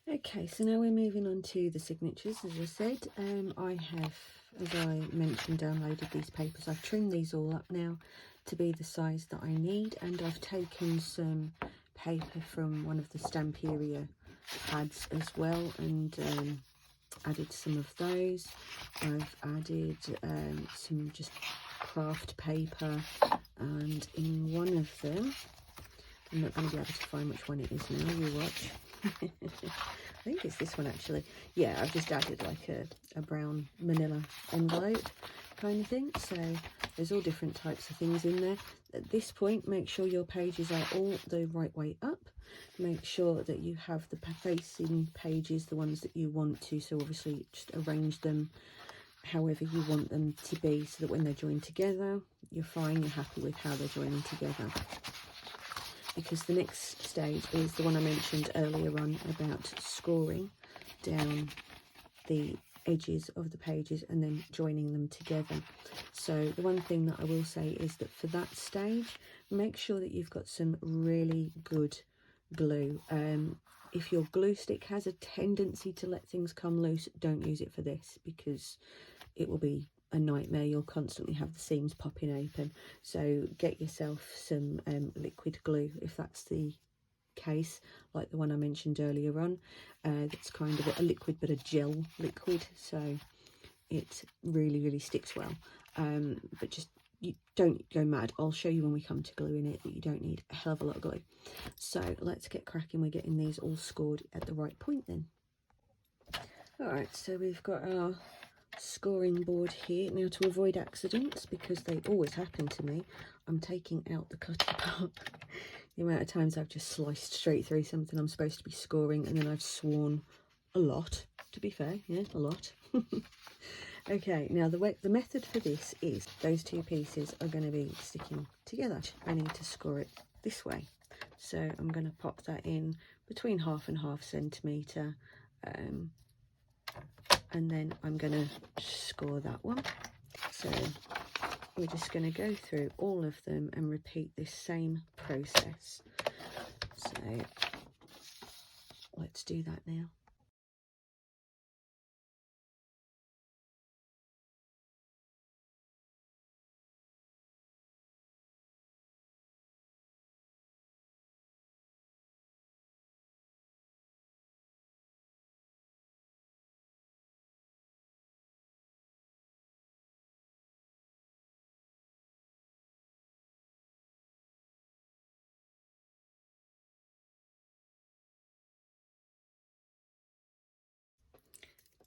Okay, so now we're moving on to the signatures. As I said, I have, as I mentioned, downloaded these papers. I've trimmed these all up now to be the size that I need, and I've taken some paper from one of the Stamperia pads as well, and added some of those. I've added some just craft paper, and in one of them, I'm not going to be able to find which one it is now, you watch. I think it's this one actually. Yeah, I've just added like a brown manila envelope kind of thing. So there's all different types of things in there. At this point, make sure your pages are all the right way up. Make sure that you have the facing pages, the ones that you want to. So obviously just arrange them however you want them to be, so that when they're joined together, you're fine, you're happy with how they're joining together. Because the next stage is the one I mentioned earlier on about scoring down the edges of the pages and then joining them together. So the one thing that I will say is that for that stage, make sure that you've got some really good glue. If your glue stick has a tendency to let things come loose, don't use it for this, because it will be a nightmare. You'll constantly have the seams popping open. So get yourself some liquid glue if that's the case, like the one I mentioned earlier on. That's kind of a liquid, but a gel liquid, so it really sticks well. But just, you don't go mad. I'll show you when we come to gluing it that you don't need a hell of a lot of glue. So let's get cracking. We're getting these all scored at the right point then. All right, so we've got our scoring board here. Now, to avoid accidents, because they always happen to me, I'm taking out the cutty part. The amount of times I've just sliced straight through something I'm supposed to be scoring, and then I've sworn a lot, to be fair. Yeah, a lot. Okay, now the method for this is those two pieces are going to be sticking together. I need to score it this way, so I'm going to pop that in between 1/2 and 1/2 centimetre, and then I'm going to score that one. So we're just going to go through all of them and repeat this same process. So let's do that now.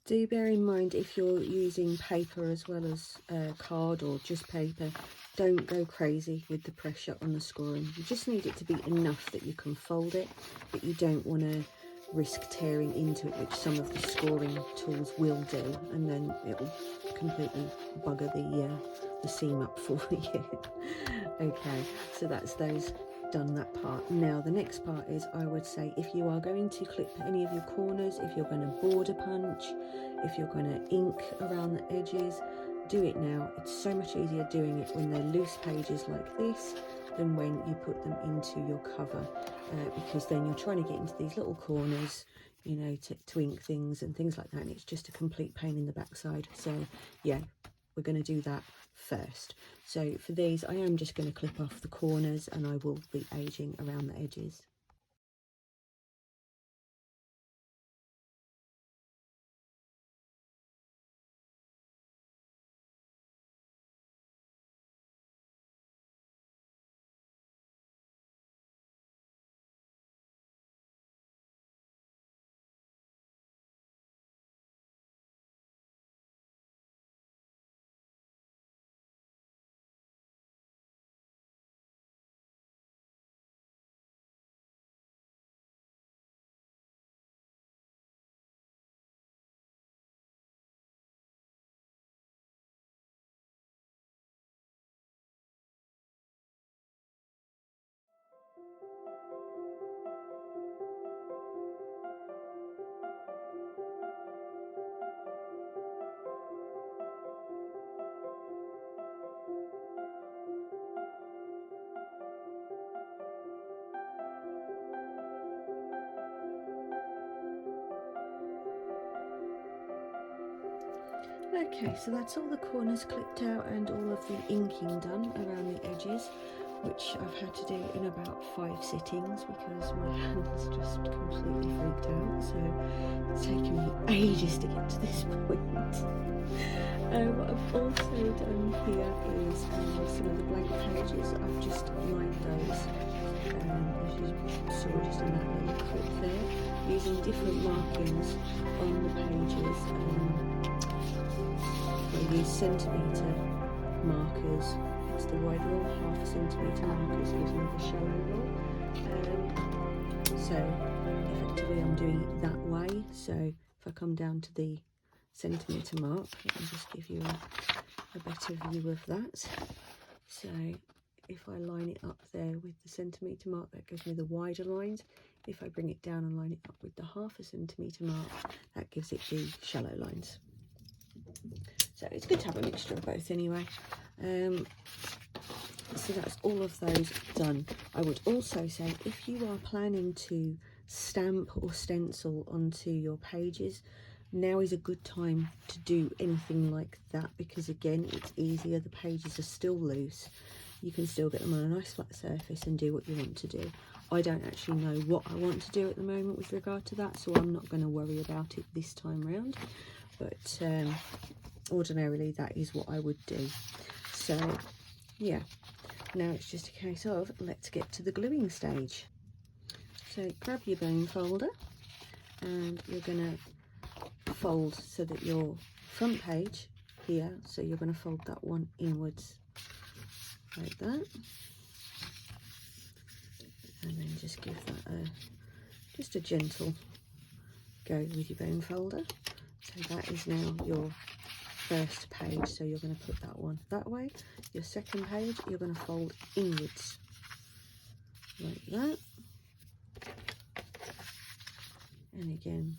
Do bear in mind, if you're using paper as well as card or just paper, don't go crazy with the pressure on the scoring. You just need it to be enough that you can fold it, but you don't want to risk tearing into it, which some of the scoring tools will do, and then it will completely bugger the seam up for you. Okay, so that's those done, that part. Now the next part is, I would say, if you are going to clip any of your corners, if you're going to border punch, if you're going to ink around the edges, do it now. It's so much easier doing it when they're loose pages like this than when you put them into your cover, because then you're trying to get into these little corners, you know, to ink things and things like that, and it's just a complete pain in the backside. So yeah, we're going to do that first. So for these, I am just going to clip off the corners, and I will be aging around the edges. Okay, so that's all the corners clipped out and all of the inking done around the edges, which I've had to do in about 5 sittings because my hand's just completely freaked out, so it's taken me ages to get to this point. What I've also done here is some of the blank pages. I've just lined those, as you saw just in that little clip there, using different markings on the pages. I use centimetre markers. It's the wide rule, 1/2 centimetre markers gives me the shallow rule. So effectively I'm doing it that way. So if I come down to the centimetre mark, let me just give you a better view of that. So if I line it up there with the centimetre mark, that gives me the wider lines. If I bring it down and line it up with the 1/2 centimetre mark, that gives it the shallow lines. So it's good to have a mixture of both anyway. So that's all of those done. I would also say if you are planning to stamp or stencil onto your pages, now is a good time to do anything like that, because again, it's easier. The pages are still loose. You can still get them on a nice flat surface and do what you want to do. I don't actually know what I want to do at the moment with regard to that, so I'm not going to worry about it this time round. But ordinarily that is what I would do. So yeah, now it's just a case of let's get to the gluing stage. So grab your bone folder and you're going to fold so that your front page here, so you're going to fold that one inwards like that, and then just give that just a gentle go with your bone folder. So that is now your first page, so you're going to put that one that way. Your second page you're going to fold inwards like that, and again,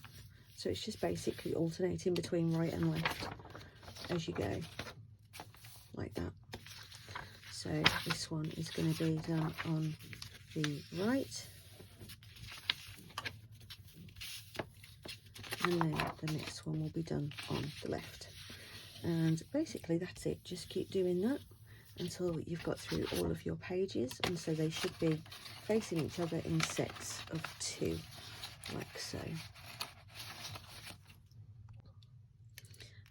so it's just basically alternating between right and left as you go like that. So this one is going to be done on the right, and then the next one will be done on the left. And basically that's it. Just keep doing that until you've got through all of your pages, and so they should be facing each other in sets of 2, like so.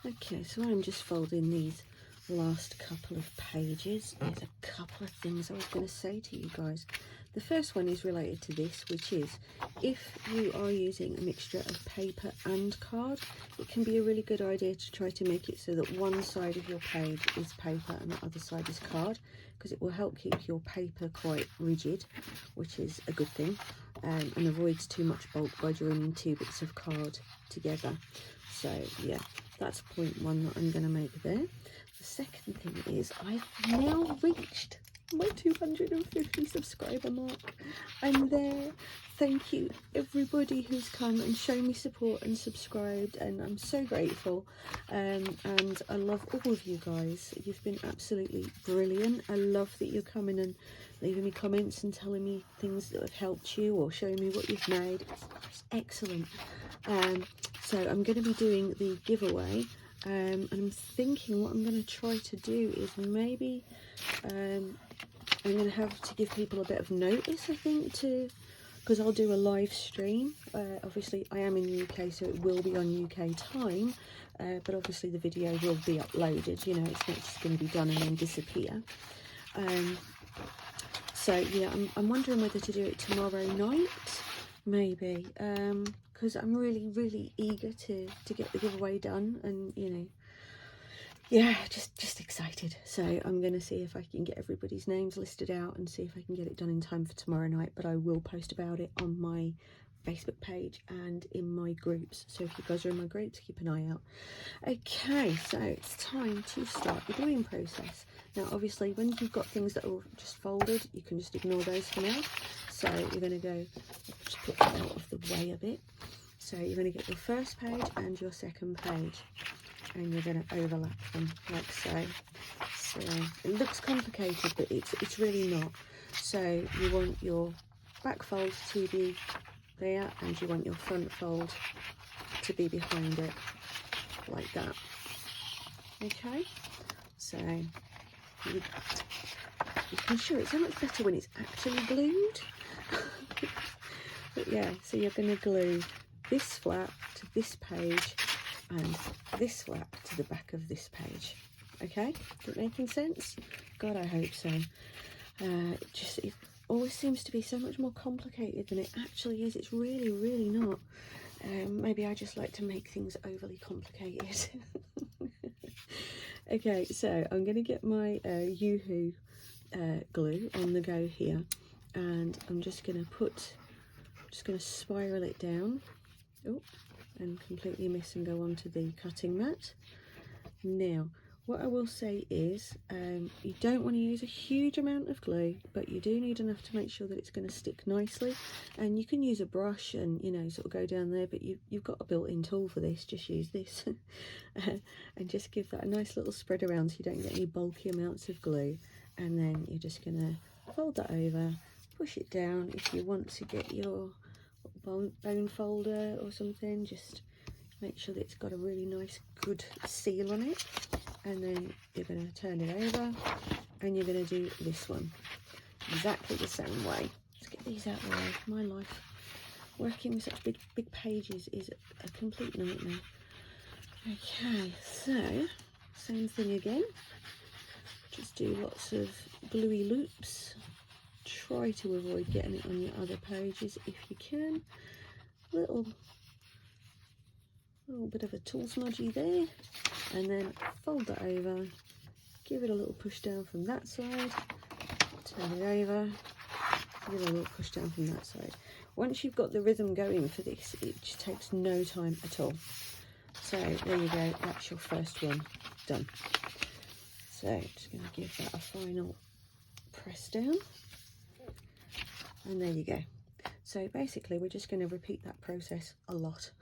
Okay, so I'm just folding these last couple of pages. There's a couple of things I was going to say to you guys. The first one is related to this, which is if you are using a mixture of paper and card, it can be a really good idea to try to make it so that one side of your page is paper and the other side is card, because it will help keep your paper quite rigid, which is a good thing, and avoids too much bulk by joining 2 bits of card together. So yeah, that's point 1 that I'm going to make there. The second thing is I've now reached my 250 subscriber mark. I'm there. Thank you everybody who's come and shown me support and subscribed, and I'm so grateful, and I love all of you guys. You've been absolutely brilliant. I love that you're coming and leaving me comments and telling me things that have helped you or showing me what you've made. It's excellent. So I'm going to be doing the giveaway, and I'm thinking what I'm going to try to do is maybe I'm going to have to give people a bit of notice, I think, because I'll do a live stream. Obviously I am in the UK, so it will be on UK time, but obviously the video will be uploaded, you know, it's not just going to be done and then disappear. So yeah, I'm wondering whether to do it tomorrow night, maybe, because I'm really eager to get the giveaway done, and you know, yeah, just excited. So I'm going to see if I can get everybody's names listed out and see if I can get it done in time for tomorrow night, but I will post about it on my Facebook page and in my groups, so if you guys are in my groups, keep an eye out. Okay, so it's time to start the gluing process. Now obviously when you've got things that are just folded, you can just ignore those for now. So you're going to go, just put that out of the way a bit. So you're going to get your first page and your second page, and you're going to overlap them like so. So it looks complicated, but it's really not. So you want your back fold to be there, and you want your front fold to be behind it like that. Okay, so you can show it so much better when it's actually glued. But yeah, so you're going to glue this flap to this page and this flap to the back of this page. Okay, is it making sense? God, I hope so. It always seems to be so much more complicated than it actually is. It's really, really not. Maybe I just like to make things overly complicated. Okay, so I'm going to get my Yoo-hoo glue on the go here, and I'm just going to spiral it down. Oh, and completely miss and go onto the cutting mat. Now, what I will say is you don't want to use a huge amount of glue, but you do need enough to make sure that it's going to stick nicely. And you can use a brush and, you know, sort of go down there, but you've got a built-in tool for this. Just use this and just give that a nice little spread around so you don't get any bulky amounts of glue. And then you're just going to fold that over, push it down. If you want to get your bone folder or something, just make sure that it's got a really nice good seal on it. And then you're going to turn it over and you're going to do this one exactly the same way. Let's get these out of the way. My life working with such big pages is a complete nightmare. Okay, so same thing again. Just do lots of gluey loops. Try to avoid getting it on your other pages if you can. Little bit of a tool smudgy there, and then fold that over, give it a little push down from that side, turn it over, give it a little push down from that side. Once you've got the rhythm going for this, it just takes no time at all. So there you go, that's your first one done. So just going to give that a final press down, and there you go. So basically we're just going to repeat that process a lot.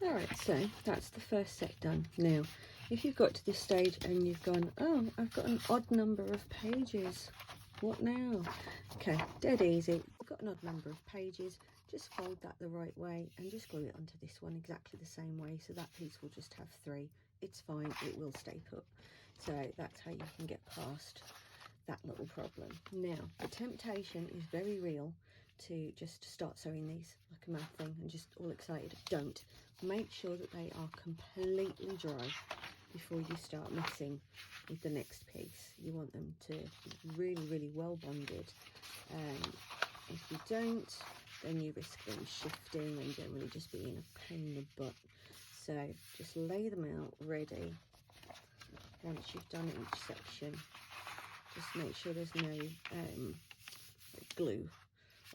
Alright, so that's the first set done. Now, if you've got to this stage and you've gone, oh, I've got an odd number of pages, what now? Okay, dead easy. You've got an odd number of pages, just fold that the right way and just glue it onto this one exactly the same way, so that piece will just have 3. It's fine, it will stay put. So that's how you can get past that little problem. Now, the temptation is very real to just start sewing these like a mad thing and just all excited. Don't. Make sure that they are completely dry before you start messing with the next piece. You want them to be really, really well bonded. If you don't, then you risk them shifting and generally just being a pain in the butt. So just lay them out ready. Once you've done each section, just make sure there's no glue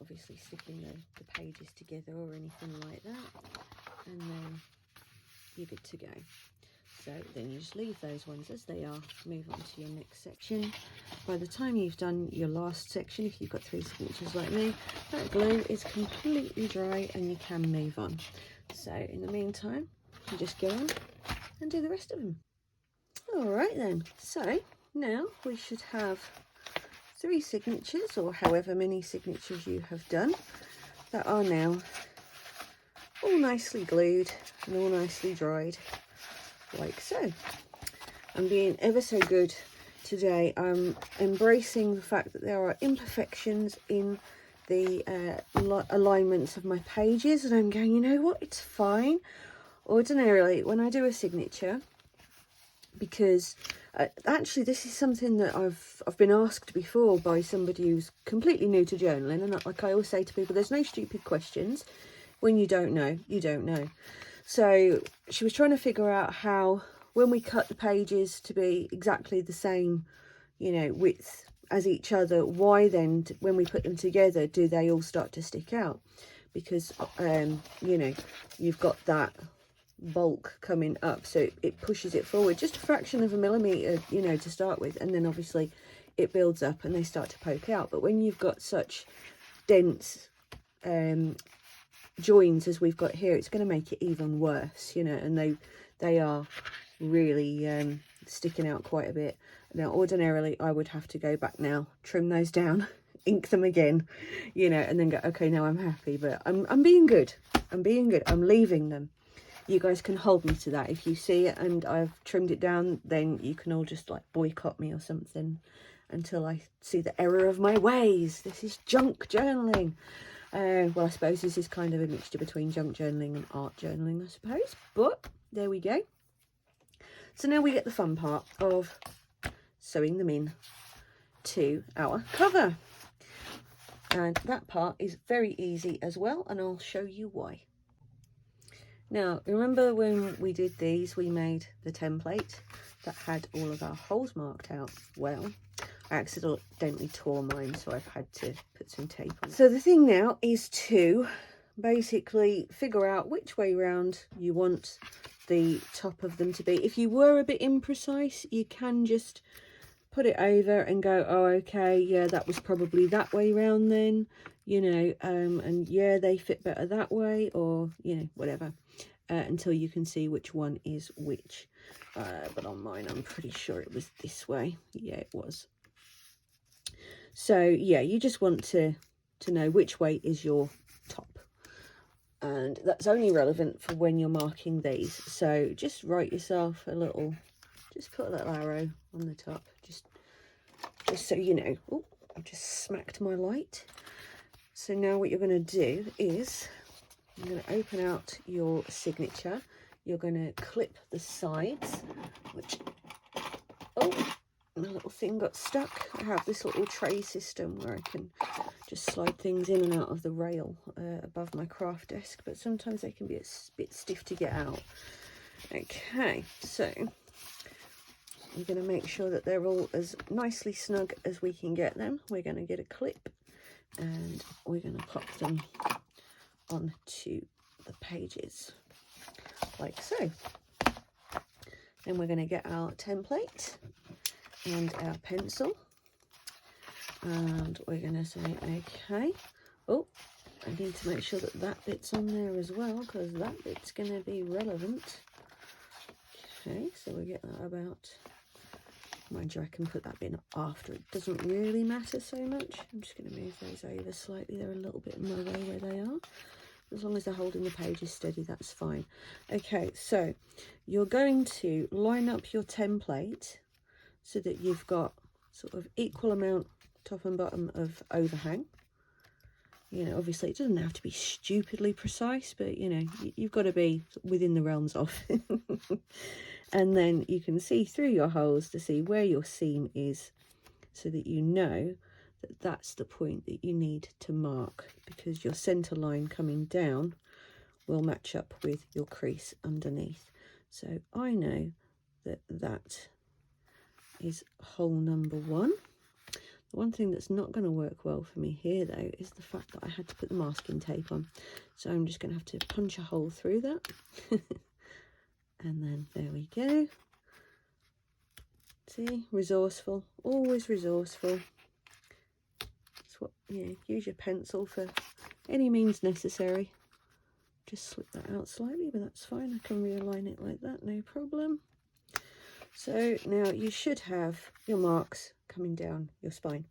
obviously sticking the pages together or anything like that, and then you're good to go. So then you just leave those ones as they are, move on to your next section. By the time you've done your last section, if you've got 3 signatures like me, that glue is completely dry and you can move on. So in the meantime, you just go on and do the rest of them. Alright then, so now we should have 3 signatures, or however many signatures you have done, that are now all nicely glued and all nicely dried, like so. I'm being ever so good today. I'm embracing the fact that there are imperfections in the alignments of my pages, and I'm going, you know what, it's fine. Ordinarily, when I do a signature, because actually this is something that I've been asked before by somebody who's completely new to journaling, and like I always say to people, there's no stupid questions. when you don't know, you don't know. So she was trying to figure out how, when we cut the pages to be exactly the same, you know, width as each other, why then when we put them together do they all start to stick out? Because you know, you've got that bulk coming up, so it pushes it forward just a fraction of a millimeter, you know, to start with, and then obviously it builds up and they start to poke out. But when you've got such dense joins as we've got here, it's going to make it even worse, you know, and they are really sticking out quite a bit. Now ordinarily I would have to go back now, trim those down, ink them again, you know, and then go, okay, now I'm happy. But I'm being good, I'm leaving them. You guys can hold me to that. If you see it and I've trimmed it down, then you can all just like boycott me or something until I see the error of my ways. This is junk journaling. Well, I suppose this is kind of a mixture between junk journaling and art journaling, I suppose. But there we go. So now we get the fun part of sewing them in to our cover. And that part is very easy as well, and I'll show you why. Now, remember when we did these, we made the template that had all of our holes marked out? Well, I accidentally tore mine, so I've had to put some tape on. So the thing now is to basically figure out which way round you want the top of them to be. If you were a bit imprecise, you can just put it over and go, oh, okay, yeah, that was probably that way round then, you know, and yeah, they fit better that way, or, you know, whatever. Until you can see which one is which. But on mine, I'm pretty sure it was this way. Yeah, it was. So yeah, you just want to know which way is your top. And that's only relevant for when you're marking these. So just write yourself a little, just put a little arrow on the top, just so you know. Oh, I just smacked my light. So now what you're going to do is, you're going to open out your signature. You're going to clip the sides, which, oh, my little thing got stuck. I have this little tray system where I can just slide things in and out of the rail above my craft desk, but sometimes they can be a bit stiff to get out. Okay, so we're going to make sure that they're all as nicely snug as we can get them. We're going to get a clip and we're going to pop them onto the pages like so. Then we're going to get our template and our pencil, and we're going to say, okay, oh, I need to make sure that that bit's on there as well, because that bit's going to be relevant. Okay, so we get that about, mind you, I can put that bin after, it doesn't really matter so much. I'm just going to move those over slightly, they're a little bit in my way where they are. As long as they're holding the pages steady, that's fine. Okay, so you're going to line up your template so that you've got sort of equal amount top and bottom of overhang. You know, obviously it doesn't have to be stupidly precise, but you know, you've got to be within the realms of. And then you can see through your holes to see where your seam is, so that you know that that's the point that you need to mark, because your center line coming down will match up with your crease underneath. So I know that that is hole number 1. The one thing that's not going to work well for me here though is the fact that I had to put the masking tape on, so I'm just going to have to punch a hole through that. And then there we go. See, resourceful, always resourceful. That's what, yeah, use your pencil for any means necessary. Just slip that out slightly, but that's fine. I can realign it like that, no problem. So now you should have your marks coming down your spine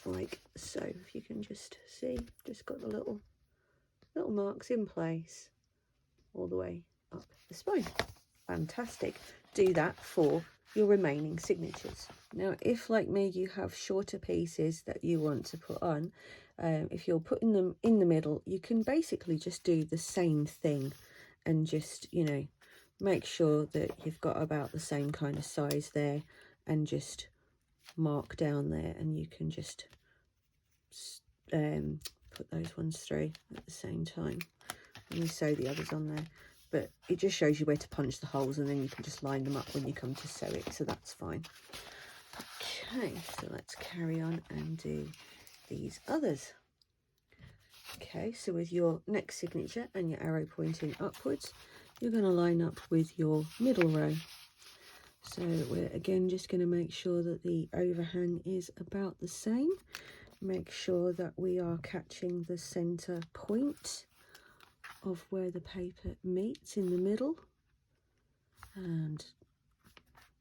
like so. If you can just see, just got the little marks in place all the way up the spine. Fantastic. Do that for your remaining signatures. Now, if like me you have shorter pieces that you want to put on, if you're putting them in the middle, you can basically just do the same thing and just, you know, make sure that you've got about the same kind of size there, and just mark down there, and you can just put put those ones through at the same time when you sew the others on there. But it just shows you where to punch the holes, and then you can just line them up when you come to sew it, so that's fine. Okay, so let's carry on and do these others. Okay, so with your next signature and your arrow pointing upwards, you're going to line up with your middle row. So we're again just going to make sure that the overhang is about the same. Make sure that we are catching the center point of where the paper meets in the middle, and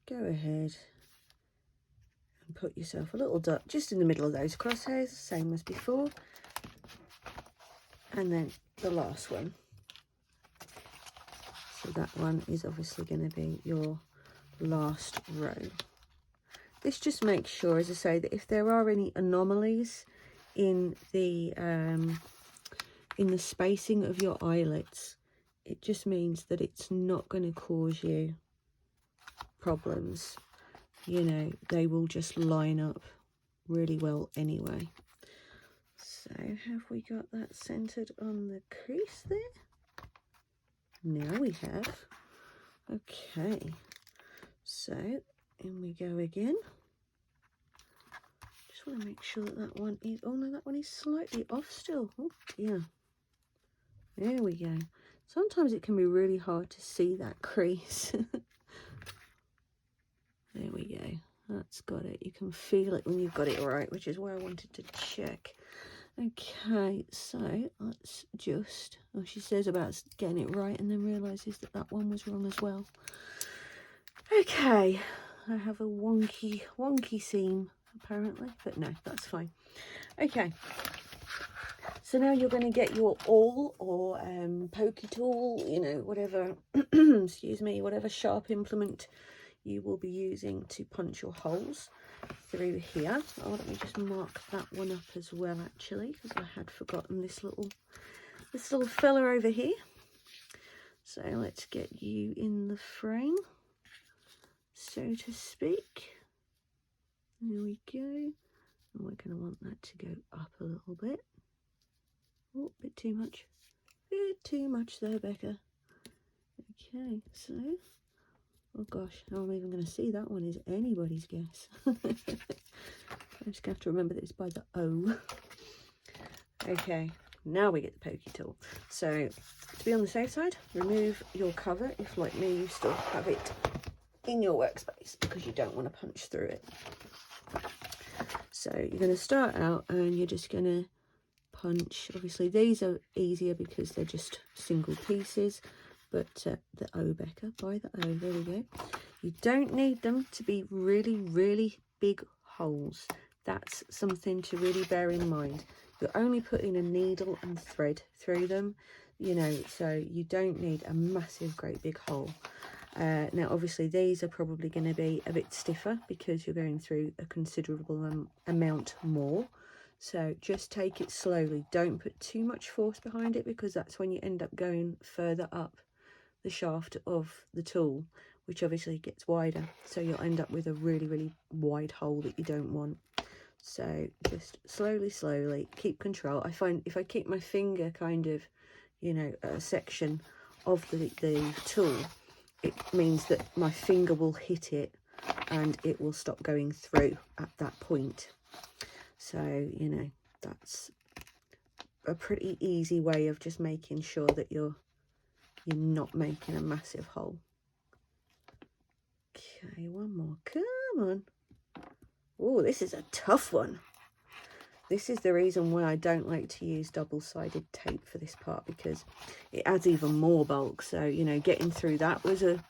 go ahead and put yourself a little dot just in the middle of those crosshairs, same as before. And then the last one, so that one is obviously going to be your last row. This just makes sure, as I say, that if there are any anomalies in the spacing of your eyelets, it just means that it's not going to cause you problems. You know, they will just line up really well anyway. So have we got that centered on the crease there? Now we have. Okay, so in we go again. Just want to make sure that that one is, oh no, that one is slightly off still. Oh dear. There we go. Sometimes it can be really hard to see that crease. There we go. That's got it. You can feel it when you've got it right, which is why I wanted to check. Okay, so let's just, oh, she says about getting it right and then realises that that one was wrong as well. Okay, I have a wonky seam apparently, but no, that's fine. Okay, so now you're going to get your awl or pokey tool, you know, whatever, excuse me, whatever sharp implement you will be using to punch your holes through here. Oh, let me just mark that one up as well, actually, because I had forgotten this little fella over here. So let's get you in the frame, so to speak. There we go. And we're going to want that to go up a little bit. Oh, bit too much there, Becca. Okay, so, oh gosh, how I'm even going to see that one is anybody's guess. I just have to remember that it's by the O. Okay, now we get the pokey tool. So, to be on the safe side, remove your cover if, like me, you still have it in your workspace because you don't want to punch through it. So, you're going to start out and you're just going to punch. Obviously, these are easier because they're just single pieces, but the O, Becca, by the O, there we go. You don't need them to be really big holes. That's something to really bear in mind. You're only putting a needle and thread through them, you know, so you don't need a massive great big hole. Now obviously these are probably going to be a bit stiffer because you're going through a considerable amount more, so just take it slowly. Don't put too much force behind it because that's when you end up going further up the shaft of the tool, which obviously gets wider, so you'll end up with a really wide hole that you don't want. So just slowly keep control. I find if I keep my finger kind of, you know, a section of the tool, it means that my finger will hit it and it will stop going through at that point. So, you know, that's a pretty easy way of just making sure that you're not making a massive hole. Okay, one more. Come on. Oh, this is a tough one. This is the reason why I don't like to use double-sided tape for this part, because it adds even more bulk. So, you know, getting through that was a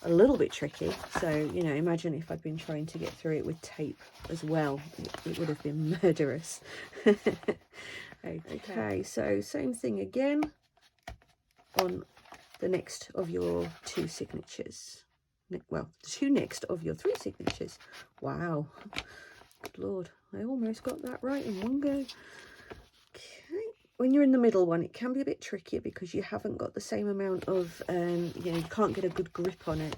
little bit tricky. So, you know, imagine if I'd been trying to get through it with tape as well. It would have been murderous. Okay, so same thing again on the next of your two signatures. Well, the two next of your three signatures. Wow. Good Lord, I almost got that right in one go. Okay, when you're in the middle one, it can be a bit trickier because you haven't got the same amount of, you know, you can't get a good grip on it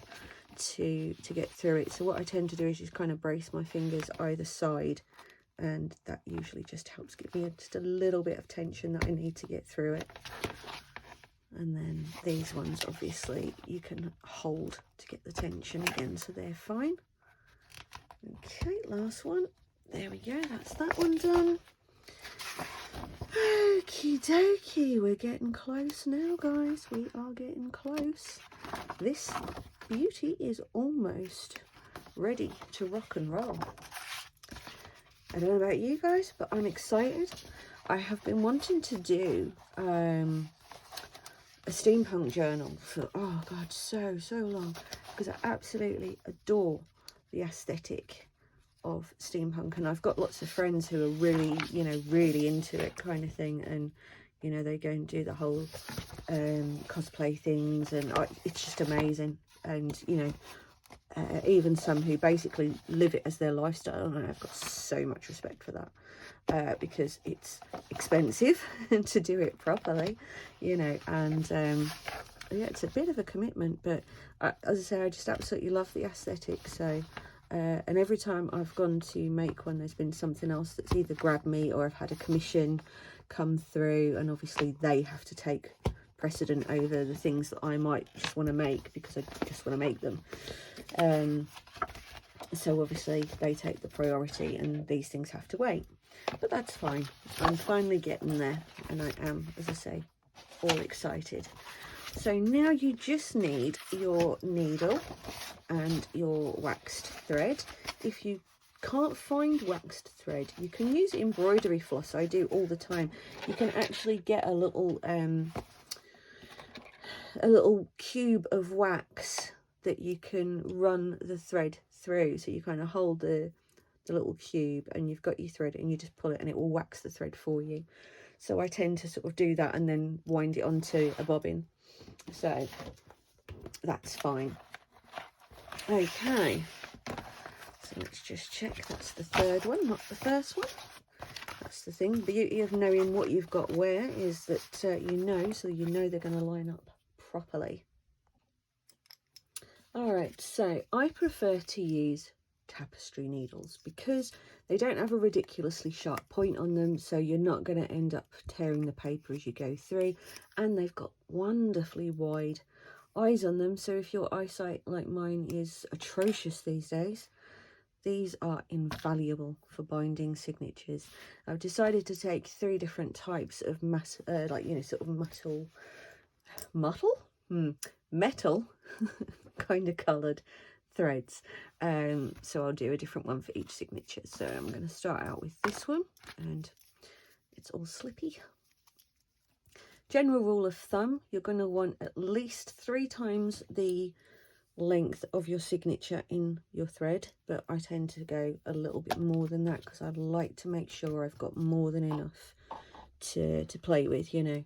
to get through it. So what I tend to do is just kind of brace my fingers either side and that usually just helps give me just a little bit of tension that I need to get through it. And then these ones, obviously, you can hold to get the tension again, so they're fine. Okay, last one. There we go, that's that one done. Okie dokie, we're getting close now, guys. We are getting close. This beauty is almost ready to rock and roll. I don't know about you guys, but I'm excited. I have been wanting to do a steampunk journal for, oh god, so long, because I absolutely adore the aesthetic of steampunk, and I've got lots of friends who are really, you know, really into it kind of thing, and you know, they go and do the whole cosplay things, and it's just amazing. And you know, even some who basically live it as their lifestyle, and I've got so much respect for that, because it's expensive to do it properly, you know, and yeah, it's a bit of a commitment, but as I say, I just absolutely love the aesthetic. So and every time I've gone to make one, there's been something else that's either grabbed me, or I've had a commission come through, and obviously they have to take precedent over the things that I might just want to make because I just want to make them. So obviously they take the priority, and these things have to wait, but that's fine. I'm finally getting there, and I am, as I say, all excited. So now you just need your needle and your waxed thread. If you can't find waxed thread, you can use embroidery floss. I do all the time. You can actually get a little cube of wax that you can run the thread through. So you kind of hold the little cube, and you've got your thread, and you just pull it, and it will wax the thread for you. So I tend to sort of do that and then wind it onto a bobbin. So that's fine. Okay, so let's just check that's the third one, not the first one. That's the thing. The beauty of knowing what you've got where is that you know, so you know they're going to line up properly. All right, so I prefer to use tapestry needles because they don't have a ridiculously sharp point on them, so you're not going to end up tearing the paper as you go through, and they've got wonderfully wide eyes on them, so if your eyesight like mine is atrocious these days, these are invaluable for binding signatures. I've decided to take 3 different types of metal kind of coloured threads, so I'll do a different one for each signature. So I'm going to start out with this one, and it's all slippy. General rule of thumb, you're going to want at least 3 times the length of your signature in your thread, but I tend to go a little bit more than that because I'd like to make sure I've got more than enough to play with. You know,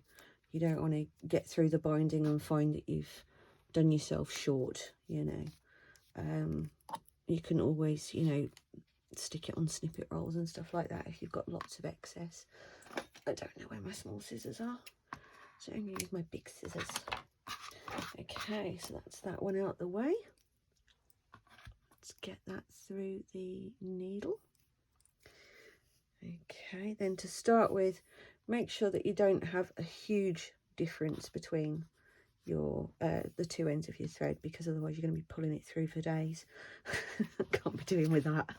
you don't want to get through the binding and find that you've done yourself short, you know. You can always, you know, stick it on snippet rolls and stuff like that if you've got lots of excess. I don't know where my small scissors are, so I'm going to use my big scissors. Okay, so that's that one out the way. Let's get that through the needle. Okay, then to start with, make sure that you don't have a huge difference between your the 2 ends of your thread, because otherwise you're going to be pulling it through for days. Can't be doing with that.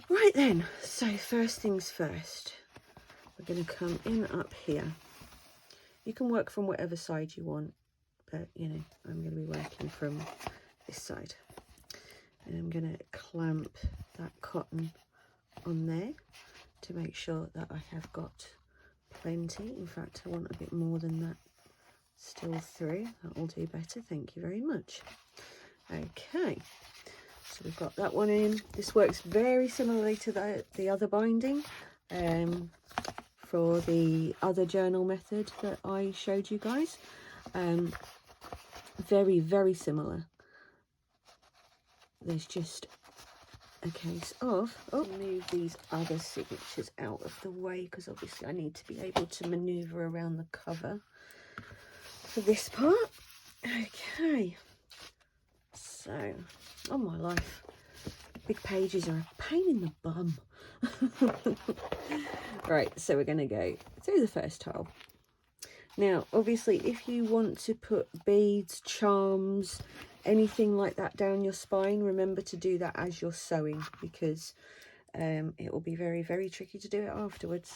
Right then, so first things first, we're going to come in up here. You can work from whatever side you want, but you know, I'm going to be working from this side, and I'm going to clamp that cotton on there to make sure that I have got plenty. In fact, I want a bit more than that still through. That will do better, thank you very much. Okay, so we've got that one in. This works very similarly to the other binding for the other journal method that I showed you guys. Very similar. There's just a case of move these other signatures out of the way, because obviously I need to be able to maneuver around the cover for this part. Okay, so on my life, big pages are a pain in the bum. Right, so we're going to go through the first hole. Now, obviously, if you want to put beads, charms, anything like that down your spine, remember to do that as you're sewing, because it will be very, very tricky to do it afterwards.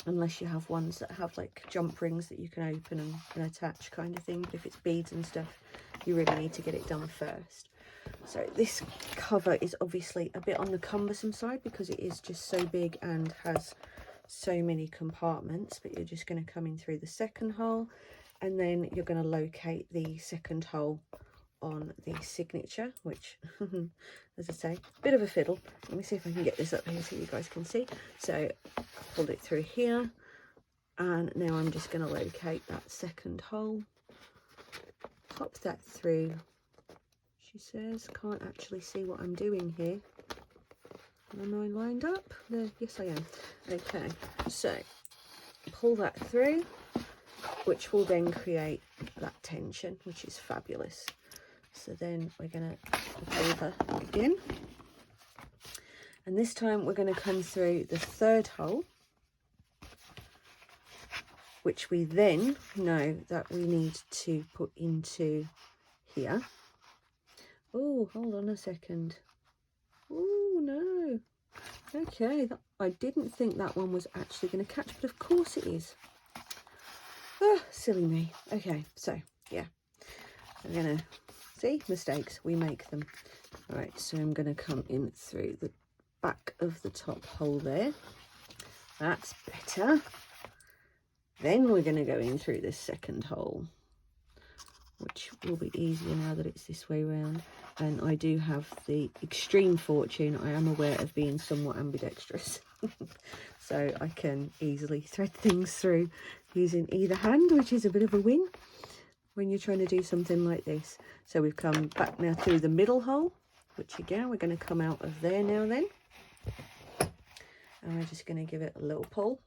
Unless you have ones that have like jump rings that you can open and attach kind of thing. But if it's beads and stuff, you really need to get it done first. So this cover is obviously a bit on the cumbersome side because it is just so big and has so many compartments. But you're just going to come in through the second hole, and then you're going to locate the second hole on the signature, which as I say, a bit of a fiddle. Let me see if I can get this up here so you guys can see. So I pulled it through here, and now I'm just going to locate that second hole, pop that through. She says, can't actually see what I'm doing here. Am I lined up? No, yes I am. Okay, so pull that through, which will then create that tension, which is fabulous. So then we're going to flip over again, and this time we're going to come through the third hole, which we then know that we need to put into here. Oh, hold on a second. Oh no. Okay, I didn't think that one was actually going to catch, but of course it is. Ah, silly me. Okay, so yeah, I'm gonna see, mistakes, we make them. All right, so I'm going to come in through the back of the top hole there. That's better. Then we're going to go in through this second hole, which will be easier now that it's this way round. And I do have the extreme fortune, I am aware, of being somewhat ambidextrous. So I can easily thread things through using either hand, which is a bit of a win when you're trying to do something like this. So we've come back now through the middle hole, which again we're going to come out of there now then, and we're just going to give it a little pull.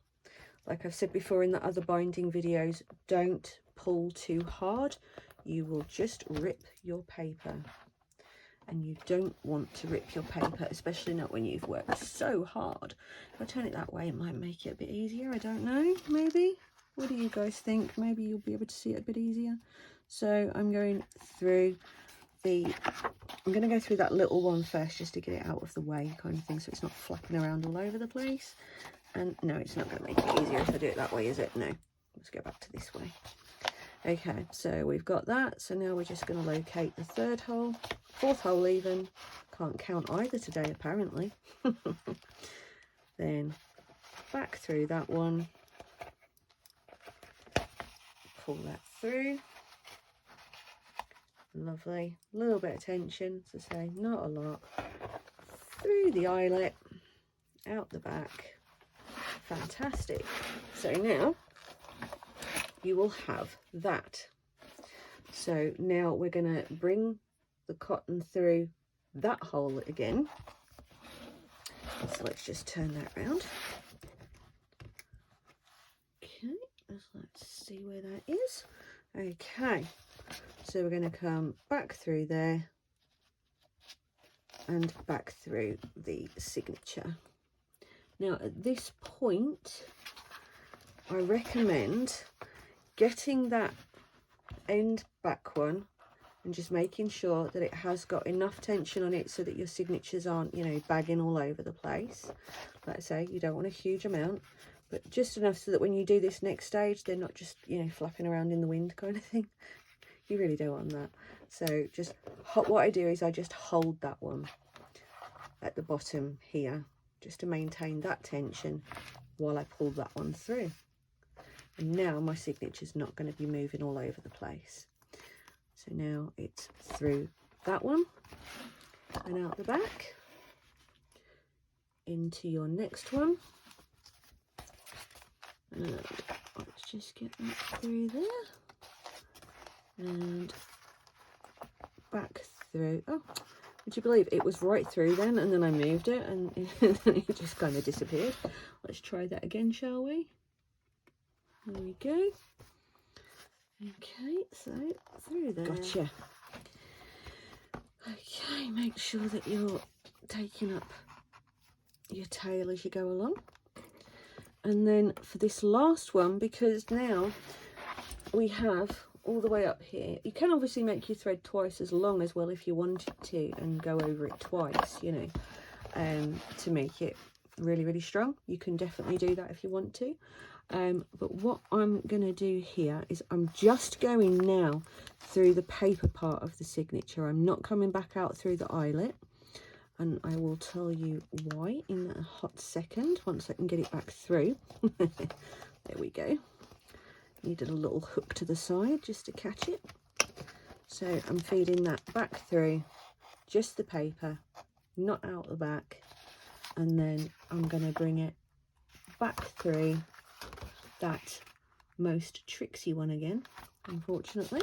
Like I've said before in the other binding videos, don't pull too hard, you will just rip your paper, and you don't want to rip your paper, especially not when you've worked so hard. If I turn it that way, it might make it a bit easier, I don't know, maybe. What do you guys think? Maybe you'll be able to see it a bit easier. So I'm going through I'm going to go through that little one first, just to get it out of the way kind of thing, so it's not flapping around all over the place. And no, it's not going to make it easier if I do it that way, is it? No. Let's go back to this way. Okay, so we've got that. So now we're just going to locate the third hole, fourth hole even. Can't count either today, apparently. Then back through that one. Pull that through. Lovely. A little bit of tension, as I say, not a lot. Through the eyelet, out the back. Fantastic. So now you will have that. So now we're going to bring the cotton through that hole again. So let's just turn that around. Okay, let's see where that is. Okay, so we're going to come back through there and back through the signature. Now at this point, I recommend getting that end back one and just making sure that it has got enough tension on it so that your signatures aren't, you know, bagging all over the place. Like I say, you don't want a huge amount, but just enough so that when you do this next stage, they're not just, you know, flapping around in the wind kind of thing. You really don't want that. So just what I do is I just hold that one at the bottom here, just to maintain that tension while I pull that one through. And now my signature's not going to be moving all over the place. So now it's through that one and out the back into your next one. Let's just get that through there and back through. Oh, would you believe it was right through then, and then I moved it and it just kind of disappeared. Let's try that again, shall we? There we go. Okay, so through there. Gotcha. Okay, make sure that you're taking up your tail as you go along. And then for this last one, because now we have all the way up here, you can obviously make your thread twice as long as well if you wanted to, and go over it twice, you know, to make it really, really strong. You can definitely do that if you want to. But what I'm going to do here is I'm just going now through the paper part of the signature. I'm not coming back out through the eyelet, and I will tell you why in a hot second once I can get it back through. There we go. Needed a little hook to the side just to catch it. So I'm feeding that back through just the paper, not out the back, and then I'm going to bring it back through that most tricksy one again, unfortunately.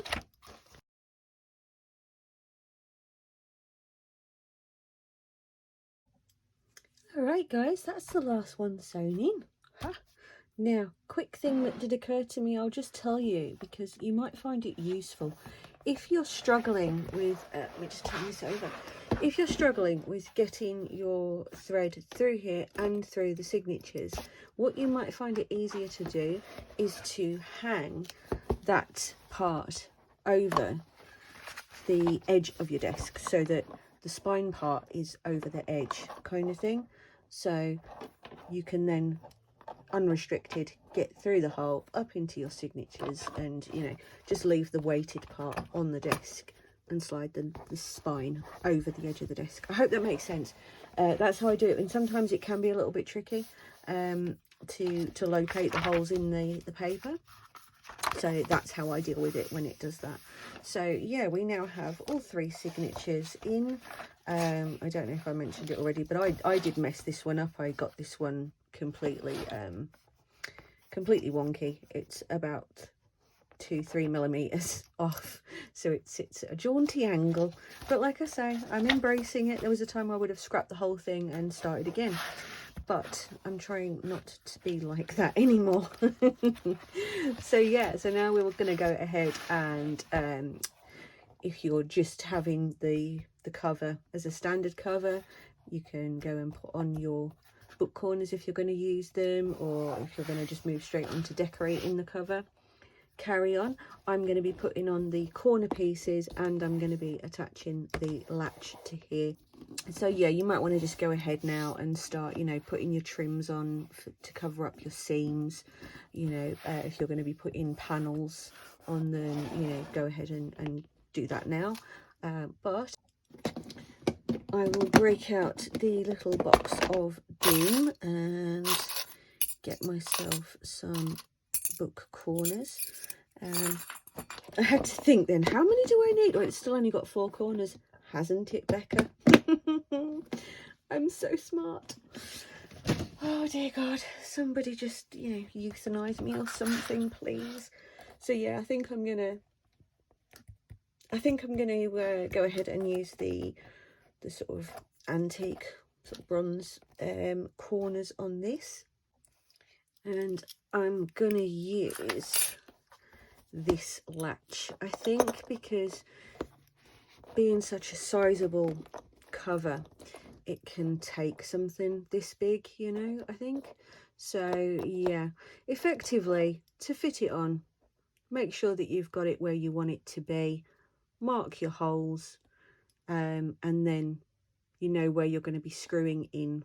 All right, guys, that's the last one sewn in. Ha. Now, quick thing that did occur to me, I'll just tell you because you might find it useful. If you're struggling with, let me just turn this over. If you're struggling with getting your thread through here and through the signatures, what you might find it easier to do is to hang that part over the edge of your desk so that the spine part is over the edge kind of thing. So you can then unrestricted get through the hole up into your signatures, and you know, just leave the weighted part on the desk and slide the spine over the edge of the desk. I hope that makes sense. That's how I do it, and sometimes it can be a little bit tricky to locate the holes in the paper. So that's how I deal with it when it does that. So yeah, we now have all three signatures in. I don't know if I mentioned it already, but I did mess this one up. I got this one completely wonky. It's about 2-3 millimeters off, so it sits at a jaunty angle, but like I say, I'm embracing it. There was a time I would have scrapped the whole thing and started again, but I'm trying not to be like that anymore. So yeah, so now we're going to go ahead and if you're just having the cover as a standard cover, you can go and put on your book corners if you're going to use them, or if you're going to just move straight into decorating the cover, carry on. I'm going to be putting on the corner pieces, and I'm going to be attaching the latch to here. So yeah, you might want to just go ahead now and start, you know, putting your trims on to cover up your seams. You know, if you're going to be putting panels on them, you know, go ahead and do that now. But I will break out the little box of doom and get myself some book corners. I had to think then, how many do I need? Oh, it's still only got 4 corners, hasn't it, Becca? I'm so smart. Oh dear God, somebody just, you know, euthanize me or something, please. So yeah, I think I'm gonna go ahead and use the sort of antique sort of bronze corners on this, and I'm gonna use this latch, I think, because being such a sizable cover, it can take something this big, you know, I think. So yeah, effectively, to fit it on, make sure that you've got it where you want it to be, mark your holes, and then you know where you're going to be screwing in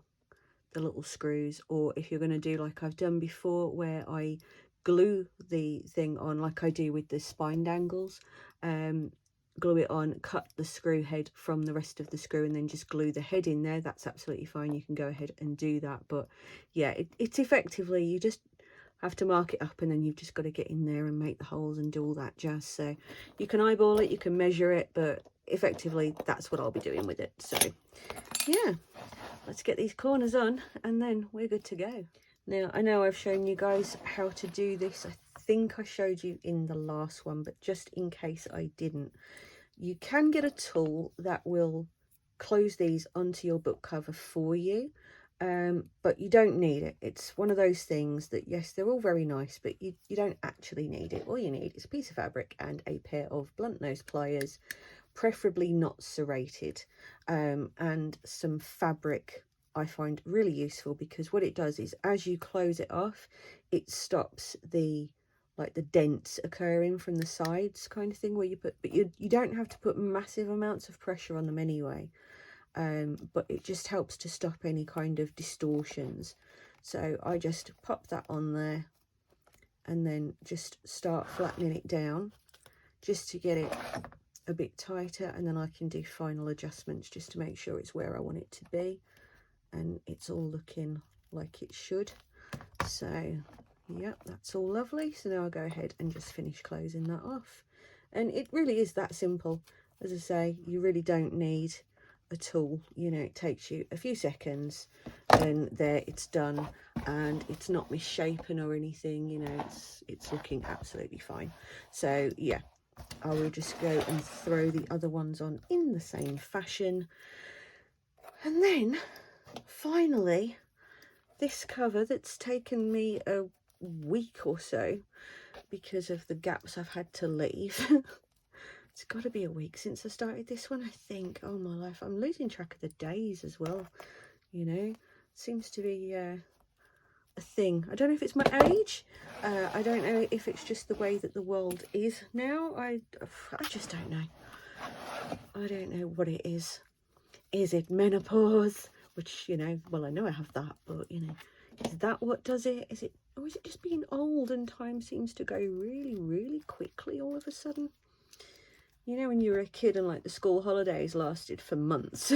the little screws. Or if you're going to do like I've done before, where I glue the thing on like I do with the spine dangles, glue it on, cut the screw head from the rest of the screw, and then just glue the head in there, that's absolutely fine. You can go ahead and do that. But yeah, it's effectively, you just have to mark it up, and then you've just got to get in there and make the holes and do all that jazz. So you can eyeball it, you can measure it, but effectively that's what I'll be doing with it. So yeah, let's get these corners on and then we're good to go. Now, I know I've shown you guys how to do this. I think I showed you in the last one, but just in case I didn't, you can get a tool that will close these onto your book cover for you, but you don't need it. It's one of those things that, yes, they're all very nice, but you don't actually need it. All you need is a piece of fabric and a pair of blunt nose pliers, preferably not serrated, and some fabric I find really useful, because what it does is as you close it off, it stops the like the dents occurring from the sides kind of thing, where you put, but you don't have to put massive amounts of pressure on them anyway, but it just helps to stop any kind of distortions. So I just pop that on there and then just start flattening it down just to get it a bit tighter, and then I can do final adjustments just to make sure it's where I want it to be and it's all looking like it should. So yeah, that's all lovely. So now I'll go ahead and just finish closing that off, and it really is that simple. As I say, you really don't need a tool, you know, it takes you a few seconds and there it's done, and it's not misshapen or anything, you know, it's looking absolutely fine. So yeah, I will just go and throw the other ones on in the same fashion, and then finally this cover that's taken me a week or so because of the gaps I've had to leave. It's got to be a week since I started this one, I think. Oh my life, I'm losing track of the days as well, you know. It seems to be a thing. I don't know if it's my age, I don't know if it's just the way that the world is now. I just don't know. I don't know what it is. Is it menopause? Which, you know, well, I know I have that, but you know, is that what does it? Is it, or is it just being old and time seems to go really, really quickly all of a sudden? You know, when you were a kid and like the school holidays lasted for months.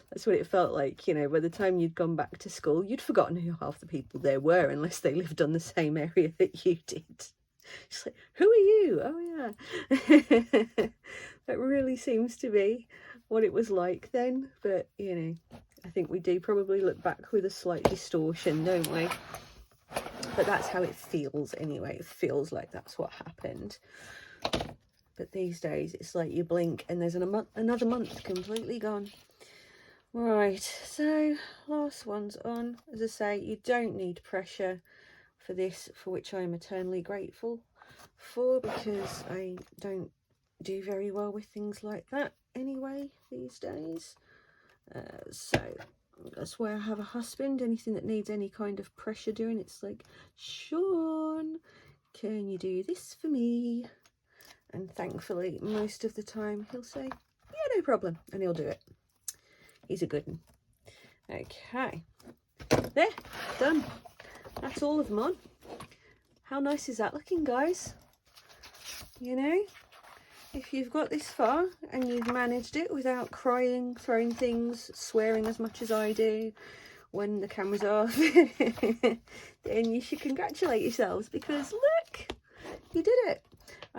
That's what it felt like, you know, by the time you'd gone back to school, you'd forgotten who half the people there were unless they lived on the same area that you did. It's like, who are you? Oh yeah. That really seems to be what it was like then. But, you know, I think we do probably look back with a slight distortion, don't we? But that's how it feels anyway. It feels like that's what happened. But these days, it's like you blink and there's another month completely gone. Right, so last one's on. As I say, you don't need pressure for this, for which I am eternally grateful for, because I don't do very well with things like that anyway these days. So that's why I have a husband. Anything that needs any kind of pressure doing, it's like, Sean, can you do this for me? And thankfully, most of the time, he'll say, yeah, no problem. And he'll do it. He's a good one. Okay. There, done. That's all of them on. How nice is that looking, guys? You know, if you've got this far and you've managed it without crying, throwing things, swearing as much as I do when the camera's off, then you should congratulate yourselves, because look, you did it.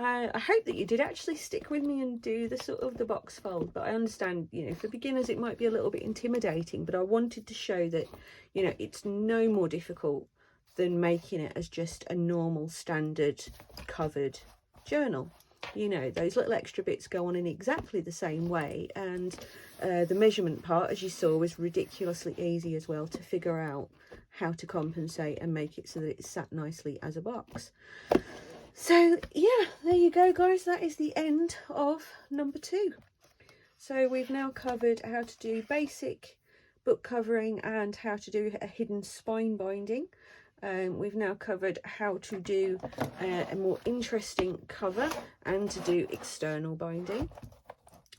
I hope that you did actually stick with me and do the sort of the box fold, but I understand, you know, for beginners it might be a little bit intimidating, but I wanted to show that, you know, it's no more difficult than making it as just a normal standard covered journal. You know, those little extra bits go on in exactly the same way, and the measurement part, as you saw, was ridiculously easy as well to figure out how to compensate and make it so that it sat nicely as a box. So yeah, there you go, guys. That is the end of number 2. So we've now covered how to do basic book covering and how to do a hidden spine binding. We've now covered how to do a more interesting cover and to do external binding,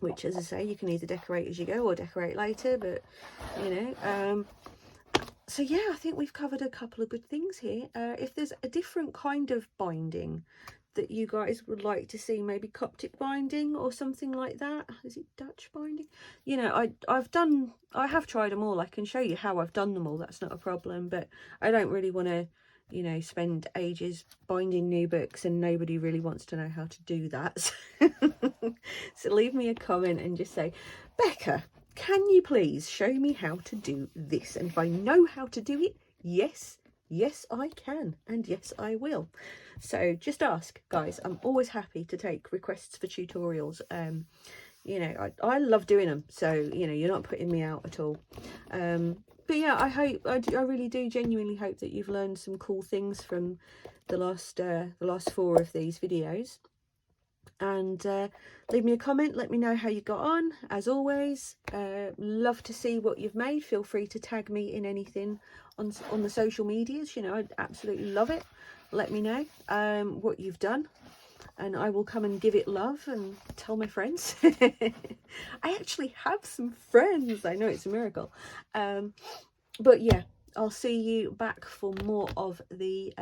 which, as I say, you can either decorate as you go or decorate later, but you know, so yeah, I think we've covered a couple of good things here. If there's a different kind of binding that you guys would like to see, maybe Coptic binding or something like that. Is it Dutch binding? You know, I have tried them all. I can show you how I've done them all. That's not a problem, but I don't really want to, you know, spend ages binding new books, and nobody really wants to know how to do that. So leave me a comment and just say, Becca, can you please show me how to do this? And if I know how to do it, yes, I can, and yes, I will. So just ask, guys. I'm always happy to take requests for tutorials. You know, I love doing them, so you know, you're not putting me out at all. But yeah, I really do genuinely hope that you've learned some cool things from the last 4 of these videos. And leave me a comment, let me know how you got on. As always, love to see what you've made. Feel free to tag me in anything on the social medias, you know, I'd absolutely love it. Let me know what you've done, and I will come and give it love and tell my friends. I actually have some friends. I know, it's a miracle. But yeah, I'll see you back for more of the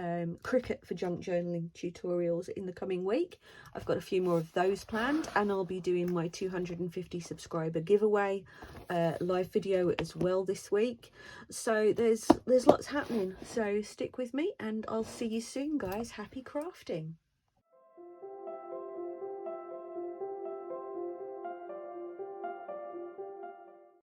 Cricut for junk journaling tutorials in the coming week. I've got a few more of those planned, and I'll be doing my 250 subscriber giveaway live video as well this week. So there's lots happening, so stick with me, and I'll see you soon, guys. Happy crafting.